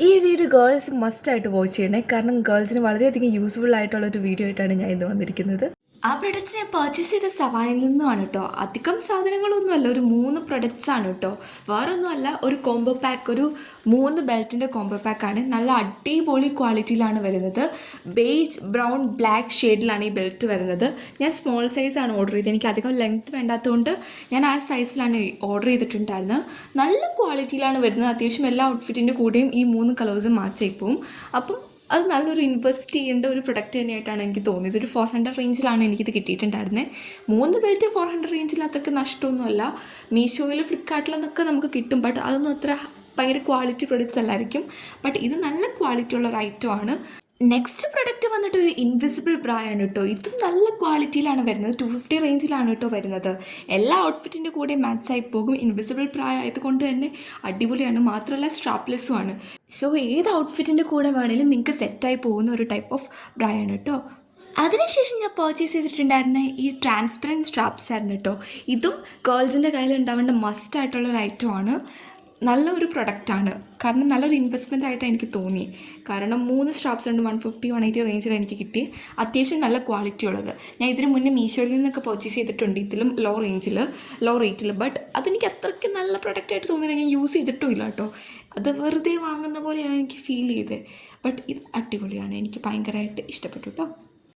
ഈ video girls മസ്റ്റായിട്ട് watch ചെയ്യണേ, കാരണം ഗേൾസിന് വളരെയധികം യൂസ്ഫുൾ ആയിട്ടുള്ള ഒരു വീഡിയോ ആയിട്ടാണ് ഞാൻ ഇന്ന് വന്നിരിക്കുന്നത്. ആ പ്രൊഡക്ട്സ് ഞാൻ പർച്ചേസ് ചെയ്ത സവാനിൽ നിന്നുമാണ് കേട്ടോ. അധികം സാധനങ്ങളൊന്നുമല്ല, ഒരു 3 പ്രൊഡക്ട്സ് ആണ് കേട്ടോ. വേറൊന്നുമല്ല, ഒരു കോംബോ പാക്ക്, ഒരു 3 ബെൽറ്റിൻ്റെ കോംബോ പാക്കാണ്. നല്ല അടിപൊളി ക്വാളിറ്റിയിലാണ് വരുന്നത്. ബേജ് ബ്രൗൺ ബ്ലാക്ക് ഷെയ്ഡിലാണ് ഈ ബെൽറ്റ് വരുന്നത്. ഞാൻ സ്മോൾ സൈസാണ് ഓർഡർ ചെയ്തത്. എനിക്ക് അധികം ലെങ്ത് വേണ്ടാത്തതുകൊണ്ട് ഞാൻ ആ സൈസിലാണ് ഓർഡർ ചെയ്തിട്ടുണ്ടായിരുന്നത്. നല്ല ക്വാളിറ്റിയിലാണ് വരുന്നത്. അത്യാവശ്യം എല്ലാ ഔട്ട്ഫിറ്റിൻ്റെ കൂടെയും ഈ 3 കളേഴ്സും മാച്ച് ആയി പോവും. അപ്പം അത് നല്ലൊരു ഇൻവെസ്റ്റ് ചെയ്യേണ്ട ഒരു പ്രൊഡക്റ്റ് തന്നെയായിട്ടാണ് എനിക്ക് തോന്നിയത്. ഒരു 400 റേഞ്ചിലാണ് എനിക്കിത് കിട്ടിയിട്ടുണ്ടായിരുന്നത്. 3 ബെൽറ്റ് 400 റേഞ്ചിൽ അത്രയ്ക്ക് നഷ്ടമൊന്നുമല്ല. മീഷോയിൽ ഫ്ലിപ്കാർട്ടിലെന്നൊക്കെ നമുക്ക് കിട്ടും, ബട്ട് അതൊന്നും അത്ര ഭയങ്കര ക്വാളിറ്റി പ്രൊഡക്ട്സ് അല്ലായിരിക്കും. ബട്ട് ഇത് നല്ല ക്വാളിറ്റി ഉള്ള ഒരു ഐറ്റമാണ്. നെക്സ്റ്റ് പ്രൊഡക്റ്റ് വന്നിട്ട് ഒരു ഇൻവിസിബിൾ ബ്രായാണ് കേട്ടോ. ഇതും നല്ല ക്വാളിറ്റിയിലാണ് വരുന്നത്. 250 റേഞ്ചിലാണ് കേട്ടോ വരുന്നത്. എല്ലാ ഔട്ട്ഫിറ്റിൻ്റെ കൂടെ മാച്ചായി പോകും. ഇൻവിസിബിൾ ബ്രാ ആയതുകൊണ്ട് തന്നെ അടിപൊളിയാണ്. മാത്രമല്ല സ്ട്രാപ്ലെസ്സുമാണ്. സോ ഏത് ഔട്ട്ഫിറ്റിൻ്റെ കൂടെ വേണമെങ്കിലും നിങ്ങൾക്ക് സെറ്റായി പോകുന്ന ഒരു ടൈപ്പ് ഓഫ് ബ്രായാണ് കേട്ടോ. അതിനുശേഷം ഞാൻ പർച്ചേസ് ചെയ്തിട്ടുണ്ടായിരുന്ന ഈ ട്രാൻസ്പെറൻറ്റ് സ്ട്രാപ്സ് ആയിരുന്നു കേട്ടോ. ഇതും ഗേൾസിൻ്റെ കയ്യിൽ ഉണ്ടാവേണ്ട മസ്റ്റായിട്ടുള്ളൊരു ഐറ്റമാണ്. നല്ലൊരു പ്രൊഡക്റ്റാണ്, കാരണം നല്ലൊരു ഇൻവെസ്റ്റ്മെൻ്റ് ആയിട്ടാണ് എനിക്ക് തോന്നി. കാരണം 3 സ്ട്രാപ്സ് ഉണ്ട്. 150 180 റേഞ്ചിൽ എനിക്ക് കിട്ടി. അത്യാവശ്യം നല്ല ക്വാളിറ്റി ഉള്ളത്. ഞാൻ ഇതിന് മുന്നേ മീഷോയിൽ നിന്നൊക്കെ പർച്ചേസ് ചെയ്തിട്ടുണ്ട്, ഇതിലും ലോ റേറ്റിൽ. ബട്ട് അതെനിക്ക് അത്രയ്ക്ക് നല്ല പ്രൊഡക്റ്റായിട്ട് തോന്നിയില്ല. ഞാൻ യൂസ് ചെയ്തിട്ടും ഇല്ല കേട്ടോ. അത് വെറുതെ വാങ്ങുന്ന പോലെയാണ് എനിക്ക് ഫീൽ ചെയ്തത്. ബട്ട് ഇത് അടിപൊളിയാണ്, എനിക്ക് ഭയങ്കരമായിട്ട് ഇഷ്ടപ്പെട്ടു കേട്ടോ.